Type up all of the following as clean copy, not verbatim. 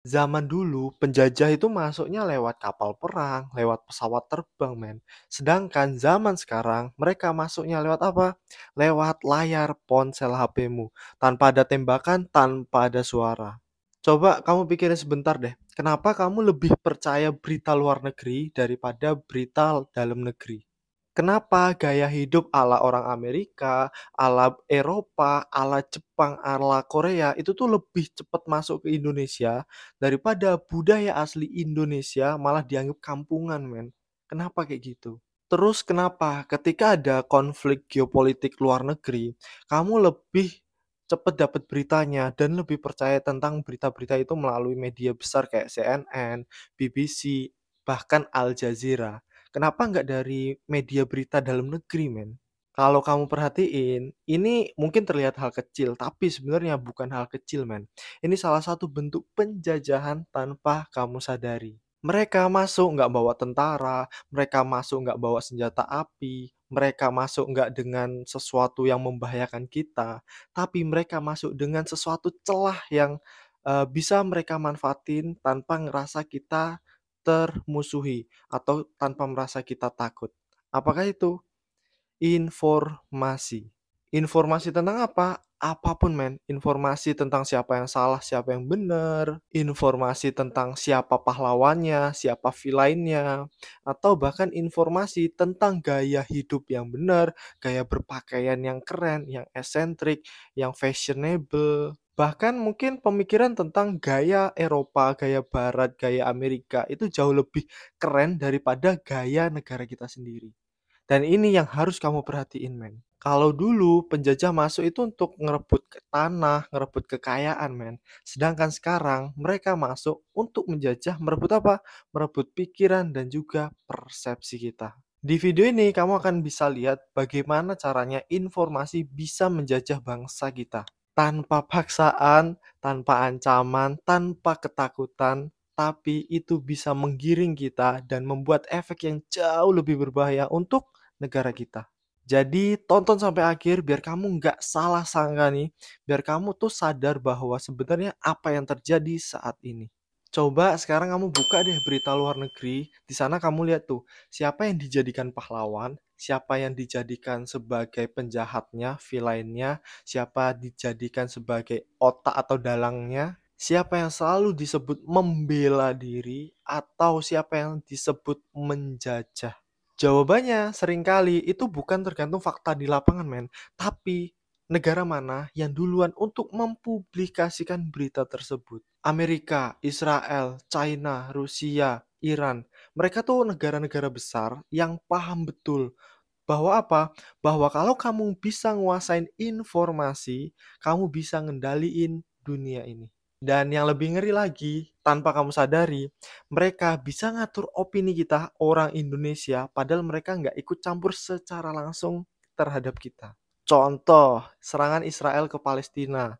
Zaman dulu, penjajah itu masuknya lewat kapal perang, lewat pesawat terbang, men. Sedangkan zaman sekarang, mereka masuknya lewat apa? Lewat layar ponsel HP-mu. Tanpa ada tembakan, tanpa ada suara. Coba kamu pikirin sebentar deh, kenapa kamu lebih percaya berita luar negeri daripada berita dalam negeri? Kenapa gaya hidup ala orang Amerika, ala Eropa, ala Jepang, ala Korea itu tuh lebih cepat masuk ke Indonesia daripada budaya asli Indonesia malah dianggap kampungan, men. Kenapa kayak gitu? Terus kenapa ketika ada konflik geopolitik luar negeri, kamu lebih cepat dapat beritanya dan lebih percaya tentang berita-berita itu melalui media besar kayak CNN, BBC, bahkan Al Jazeera. Kenapa nggak dari media berita dalam negeri, men? Kalau kamu perhatiin, ini mungkin terlihat hal kecil, tapi sebenarnya bukan hal kecil, men. Ini salah satu bentuk penjajahan tanpa kamu sadari. Mereka masuk nggak bawa tentara, mereka masuk nggak bawa senjata api, mereka masuk nggak dengan sesuatu yang membahayakan kita, tapi mereka masuk dengan sesuatu celah yang bisa mereka manfaatin tanpa ngerasa kita termusuhi atau tanpa merasa kita takut. Apakah itu? Informasi. Informasi tentang apa? Apapun, men. Informasi tentang siapa yang salah, siapa yang benar, informasi tentang siapa pahlawannya, siapa villainnya, atau bahkan informasi tentang gaya hidup yang benar, gaya berpakaian yang keren, yang esentrik, yang fashionable. Bahkan mungkin pemikiran tentang gaya Eropa, gaya Barat, gaya Amerika itu jauh lebih keren daripada gaya negara kita sendiri. Dan ini yang harus kamu perhatiin, men. Kalau dulu penjajah masuk itu untuk ngerebut tanah, ngerebut kekayaan, men. Sedangkan sekarang mereka masuk untuk menjajah, merebut apa? Merebut pikiran dan juga persepsi kita. Di video ini kamu akan bisa lihat bagaimana caranya informasi bisa menjajah bangsa kita. Tanpa paksaan, tanpa ancaman, tanpa ketakutan, tapi itu bisa menggiring kita dan membuat efek yang jauh lebih berbahaya untuk negara kita. Jadi tonton sampai akhir biar kamu nggak salah sangka nih, biar kamu tuh sadar bahwa sebenarnya apa yang terjadi saat ini. Coba sekarang kamu buka deh berita luar negeri, di sana kamu lihat tuh, siapa yang dijadikan pahlawan, siapa yang dijadikan sebagai penjahatnya, villainnya, siapa dijadikan sebagai otak atau dalangnya, siapa yang selalu disebut membela diri, atau siapa yang disebut menjajah. Jawabannya seringkali itu bukan tergantung fakta di lapangan, men. Tapi negara mana yang duluan untuk mempublikasikan berita tersebut? Amerika, Israel, China, Rusia, Iran. Mereka tuh negara-negara besar yang paham betul bahwa apa? Bahwa kalau kamu bisa nguasain informasi, kamu bisa ngendaliin dunia ini. Dan yang lebih ngeri lagi, tanpa kamu sadari, mereka bisa ngatur opini kita, orang Indonesia, padahal mereka nggak ikut campur secara langsung terhadap kita. Contoh, serangan Israel ke Palestina.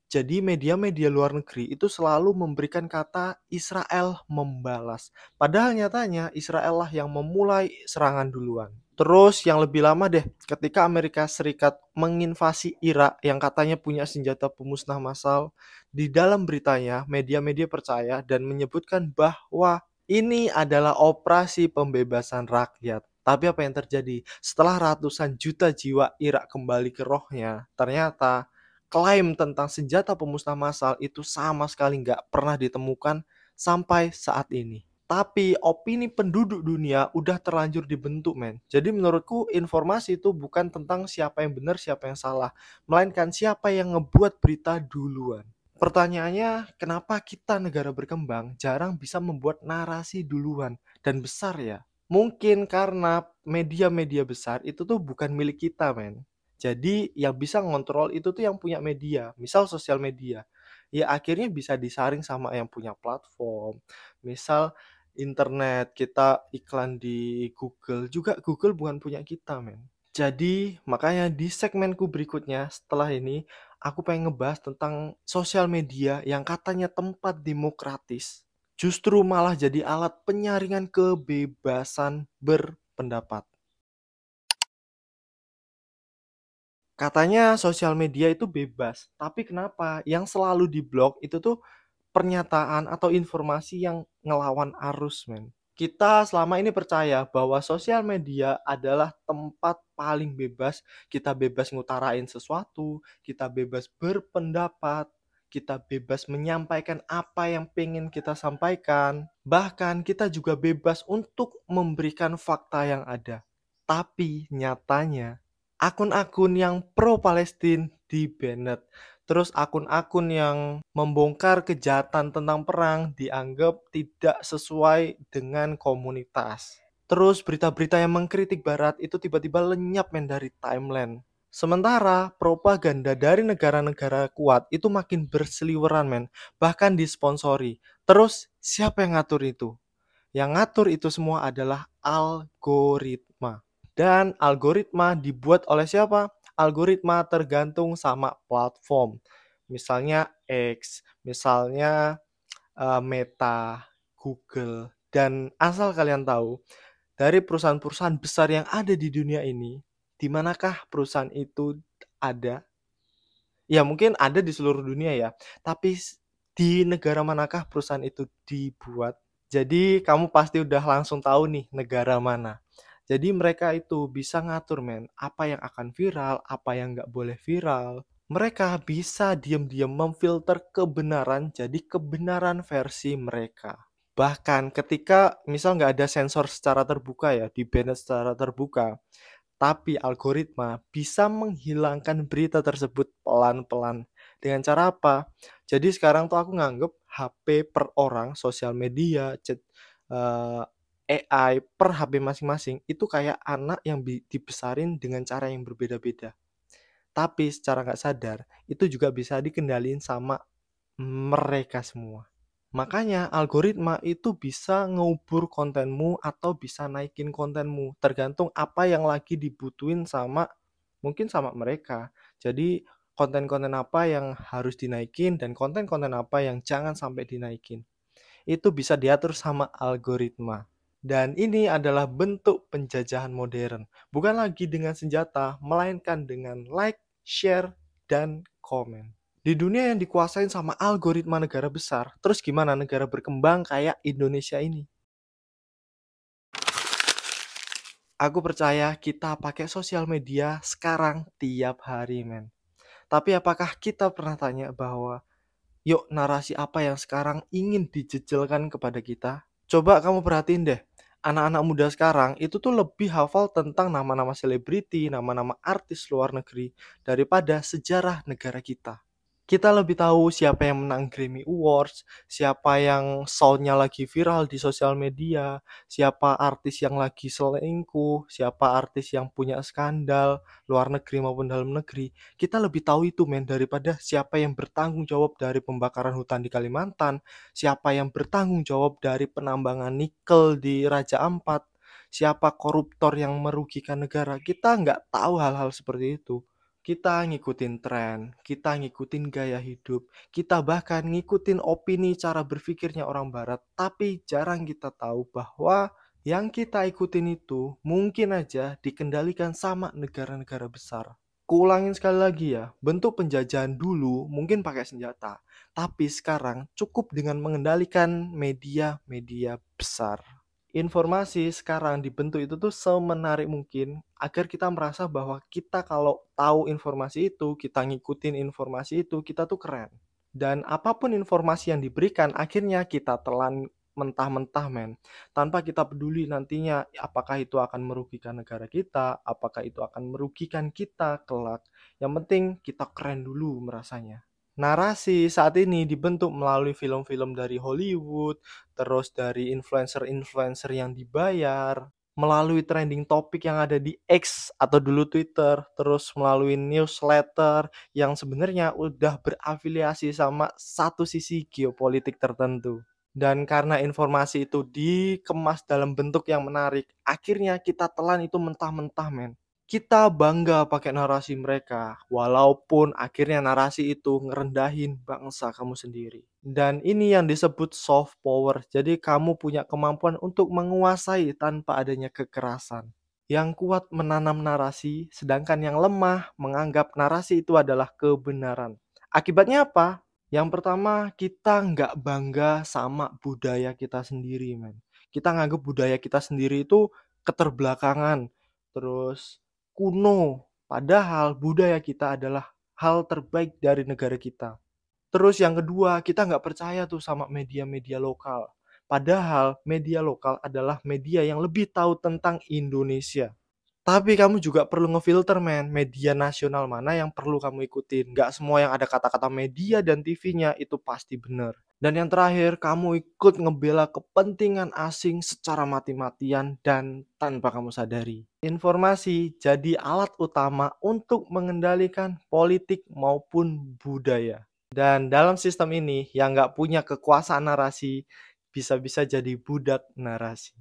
Jadi media-media luar negeri itu selalu memberikan kata Israel membalas. Padahal nyatanya Israel lah yang memulai serangan duluan. Terus yang lebih lama deh, ketika Amerika Serikat menginvasi Irak yang katanya punya senjata pemusnah massal, di dalam beritanya media-media percaya dan menyebutkan bahwa ini adalah operasi pembebasan rakyat. Tapi apa yang terjadi? Setelah ratusan juta jiwa Irak kembali ke rohnya, ternyata klaim tentang senjata pemusnah massal itu sama sekali nggak pernah ditemukan sampai saat ini. Tapi opini penduduk dunia udah terlanjur dibentuk, men. Jadi menurutku informasi itu bukan tentang siapa yang benar, siapa yang salah, melainkan siapa yang ngebuat berita duluan. Pertanyaannya, kenapa kita negara berkembang jarang bisa membuat narasi duluan dan besar ya? Mungkin karena media-media besar itu tuh bukan milik kita, men. Jadi yang bisa ngontrol itu tuh yang punya media, misal sosial media. Ya akhirnya bisa disaring sama yang punya platform. Misal internet, kita iklan di Google, juga Google bukan punya kita, men. Jadi makanya di segmenku berikutnya setelah ini aku pengen ngebahas tentang sosial media yang katanya tempat demokratis, justru malah jadi alat penyaringan kebebasan berpendapat. Katanya sosial media itu bebas, tapi kenapa yang selalu diblok itu tuh pernyataan atau informasi yang ngelawan arus, men. Kita selama ini percaya bahwa sosial media adalah tempat paling bebas, kita bebas ngutarain sesuatu, kita bebas berpendapat, kita bebas menyampaikan apa yang pengen kita sampaikan, bahkan kita juga bebas untuk memberikan fakta yang ada. Tapi nyatanya, akun-akun yang pro Palestina di-banned. Terus akun-akun yang membongkar kejahatan tentang perang dianggap tidak sesuai dengan komunitas. Terus berita-berita yang mengkritik Barat itu tiba-tiba lenyap men dari timeline. Sementara propaganda dari negara-negara kuat itu makin berseliweran men, bahkan disponsori. Terus siapa yang ngatur itu? Yang ngatur itu semua adalah algoritma. Dan algoritma dibuat oleh siapa? Algoritma tergantung sama platform. Misalnya X, misalnya Meta, Google. Dan asal kalian tahu, dari perusahaan-perusahaan besar yang ada di dunia ini, di manakah perusahaan itu ada? Ya mungkin ada di seluruh dunia ya, tapi di negara manakah perusahaan itu dibuat? Jadi kamu pasti udah langsung tahu nih negara mana. Jadi mereka itu bisa ngatur men, apa yang akan viral, apa yang nggak boleh viral. Mereka bisa diam-diam memfilter kebenaran jadi kebenaran versi mereka. Bahkan ketika misal nggak ada sensor secara terbuka ya, di-banned secara terbuka, tapi algoritma bisa menghilangkan berita tersebut pelan-pelan. Dengan cara apa? Jadi sekarang tuh aku nganggep HP per orang, sosial media, chat, AI per HP masing-masing itu kayak anak yang dibesarin dengan cara yang berbeda-beda. Tapi secara nggak sadar, itu juga bisa dikendaliin sama mereka semua. Makanya algoritma itu bisa ngubur kontenmu atau bisa naikin kontenmu, tergantung apa yang lagi dibutuhin sama mungkin sama mereka. Jadi konten-konten apa yang harus dinaikin dan konten-konten apa yang jangan sampai dinaikin. Itu bisa diatur sama algoritma. Dan ini adalah bentuk penjajahan modern. Bukan lagi dengan senjata, melainkan dengan like, share, dan komen. Di dunia yang dikuasain sama algoritma negara besar, terus gimana negara berkembang kayak Indonesia ini? Aku percaya kita pakai sosial media sekarang tiap hari, men. Tapi apakah kita pernah tanya bahwa, yuk narasi apa yang sekarang ingin dijejelkan kepada kita? Coba kamu perhatiin deh, anak-anak muda sekarang itu tuh lebih hafal tentang nama-nama selebriti, nama-nama artis luar negeri daripada sejarah negara kita. Kita lebih tahu siapa yang menang Grammy Awards, siapa yang sound-nya lagi viral di sosial media, siapa artis yang lagi selingkuh, siapa artis yang punya skandal, luar negeri maupun dalam negeri. Kita lebih tahu itu men daripada siapa yang bertanggung jawab dari pembakaran hutan di Kalimantan, siapa yang bertanggung jawab dari penambangan nikel di Raja Ampat, siapa koruptor yang merugikan negara. Kita nggak tahu hal-hal seperti itu. Kita ngikutin tren, kita ngikutin gaya hidup, kita bahkan ngikutin opini cara berpikirnya orang barat, tapi jarang kita tahu bahwa yang kita ikutin itu mungkin aja dikendalikan sama negara-negara besar. Kuulangin sekali lagi ya, bentuk penjajahan dulu mungkin pakai senjata, tapi sekarang cukup dengan mengendalikan media-media besar. Informasi sekarang dibentuk itu tuh semenarik mungkin agar kita merasa bahwa kita kalau tahu informasi itu, kita ngikutin informasi itu, kita tuh keren. Dan apapun informasi yang diberikan akhirnya kita telan mentah-mentah men. Tanpa kita peduli nantinya apakah itu akan merugikan negara kita, apakah itu akan merugikan kita kelak. Yang penting kita keren dulu merasanya. Narasi saat ini dibentuk melalui film-film dari Hollywood, terus dari influencer-influencer yang dibayar, melalui trending topik yang ada di X atau dulu Twitter, terus melalui newsletter yang sebenarnya udah berafiliasi sama satu sisi geopolitik tertentu. Dan karena informasi itu dikemas dalam bentuk yang menarik, akhirnya kita telan itu mentah-mentah men. Kita bangga pakai narasi mereka, walaupun akhirnya narasi itu ngerendahin bangsa kamu sendiri. Dan ini yang disebut soft power. Jadi kamu punya kemampuan untuk menguasai tanpa adanya kekerasan. Yang kuat menanam narasi, sedangkan yang lemah menganggap narasi itu adalah kebenaran. Akibatnya apa? Yang pertama, kita nggak bangga sama budaya kita sendiri, men. Kita nganggep budaya kita sendiri itu keterbelakangan, terus kuno, padahal budaya kita adalah hal terbaik dari negara kita. Terus yang kedua, kita nggak percaya tuh sama media-media lokal. Padahal media lokal adalah media yang lebih tahu tentang Indonesia. Tapi kamu juga perlu ngefilter men, media nasional mana yang perlu kamu ikutin. Nggak semua yang ada kata-kata media dan TV-nya itu pasti benar. Dan yang terakhir, kamu ikut ngebela kepentingan asing secara mati-matian dan tanpa kamu sadari. Informasi jadi alat utama untuk mengendalikan politik maupun budaya. Dan dalam sistem ini, yang nggak punya kekuasaan narasi, bisa-bisa jadi budak narasi.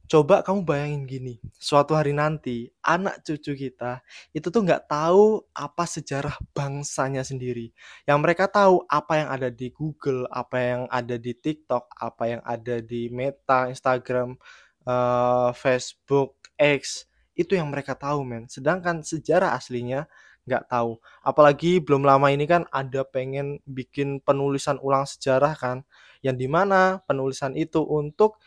Coba kamu bayangin gini, suatu hari nanti anak cucu kita itu tuh nggak tahu apa sejarah bangsanya sendiri. Yang mereka tahu apa yang ada di Google, apa yang ada di TikTok, apa yang ada di Meta, Instagram, Facebook, X, itu yang mereka tahu men. Sedangkan sejarah aslinya nggak tahu. Apalagi belum lama ini kan ada pengen bikin penulisan ulang sejarah kan, yang dimana penulisan itu untuk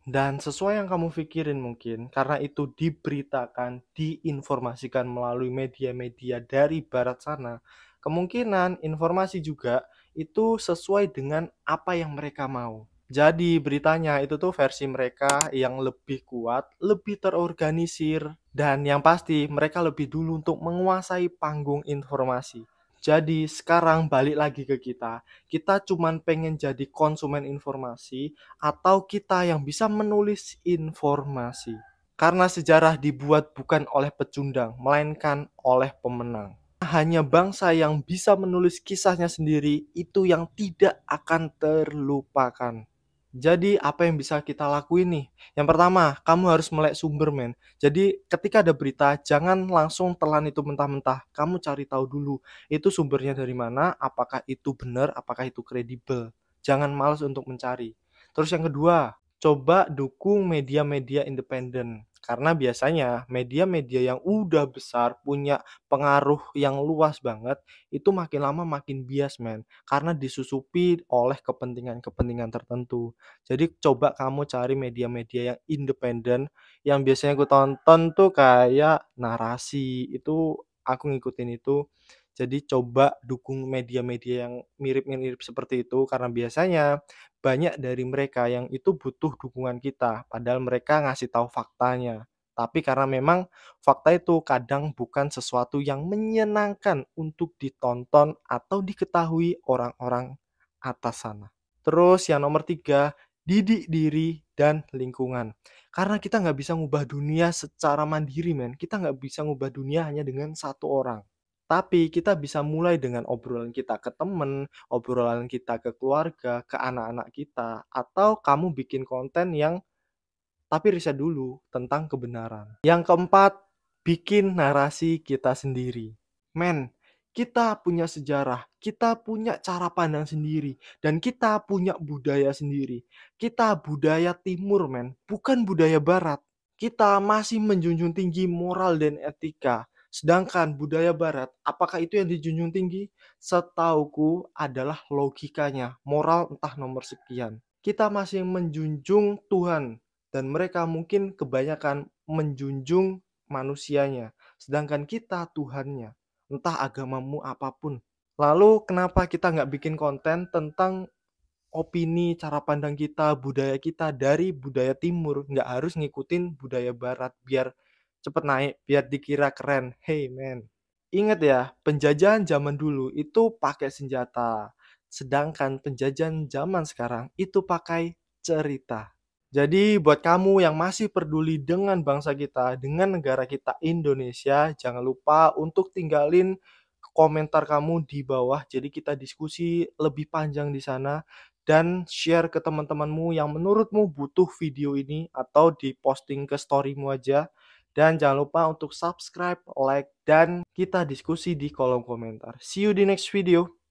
dan sesuai yang kamu pikirin mungkin, karena itu diberitakan, diinformasikan melalui media-media dari barat sana, kemungkinan informasi juga itu sesuai dengan apa yang mereka mau. Jadi beritanya itu tuh versi mereka yang lebih kuat, lebih terorganisir, dan yang pasti mereka lebih dulu untuk menguasai panggung informasi. Jadi sekarang balik lagi ke kita. Kita cuman pengen jadi konsumen informasi atau kita yang bisa menulis informasi. Karena sejarah dibuat bukan oleh pecundang, melainkan oleh pemenang. Hanya bangsa yang bisa menulis kisahnya sendiri itu yang tidak akan terlupakan. Jadi apa yang bisa kita lakuin nih? Yang pertama, kamu harus melek sumber men. Jadi ketika ada berita, jangan langsung telan itu mentah-mentah. Kamu cari tahu dulu, itu sumbernya dari mana, apakah itu benar, apakah itu kredibel. Jangan malas untuk mencari. Terus yang kedua, coba dukung media-media independen. Karena biasanya media-media yang udah besar, punya pengaruh yang luas banget, itu makin lama makin bias men. Karena disusupi oleh kepentingan-kepentingan tertentu. Jadi coba kamu cari media-media yang independen, yang biasanya aku tonton tuh kayak Narasi, itu aku ngikutin itu. Jadi coba dukung media-media yang mirip-mirip seperti itu, karena biasanya banyak dari mereka yang itu butuh dukungan kita, padahal mereka ngasih tahu faktanya. Tapi karena memang fakta itu kadang bukan sesuatu yang menyenangkan untuk ditonton atau diketahui orang-orang atas sana. Terus yang nomor 3, didik diri dan lingkungan. Karena kita nggak bisa ngubah dunia secara mandiri men, kita nggak bisa ngubah dunia hanya dengan satu orang. Tapi kita bisa mulai dengan obrolan kita ke temen, obrolan kita ke keluarga, ke anak-anak kita, atau kamu bikin konten yang tapi riset dulu tentang kebenaran. Yang keempat, bikin narasi kita sendiri. Men, kita punya sejarah, kita punya cara pandang sendiri, dan kita punya budaya sendiri. Kita budaya timur, men, bukan budaya barat. Kita masih menjunjung tinggi moral dan etika. Sedangkan budaya barat, apakah itu yang dijunjung tinggi? Setauku adalah logikanya, moral entah nomor sekian. Kita masih menjunjung Tuhan, dan mereka mungkin kebanyakan menjunjung manusianya, sedangkan kita Tuhannya, entah agamamu apapun. Lalu kenapa kita nggak bikin konten tentang opini, cara pandang kita, budaya kita dari budaya timur, nggak harus ngikutin budaya barat biar cepet naik, biar dikira keren. Hey man, ingat ya, penjajahan zaman dulu itu pakai senjata, sedangkan penjajahan zaman sekarang itu pakai cerita. Jadi buat kamu yang masih peduli dengan bangsa kita, dengan negara kita Indonesia, jangan lupa untuk tinggalin komentar kamu di bawah. Jadi kita diskusi lebih panjang di sana dan share ke teman-temanmu yang menurutmu butuh video ini atau diposting ke storymu aja. Dan jangan lupa untuk subscribe, like, dan kita diskusi di kolom komentar. See you di next video.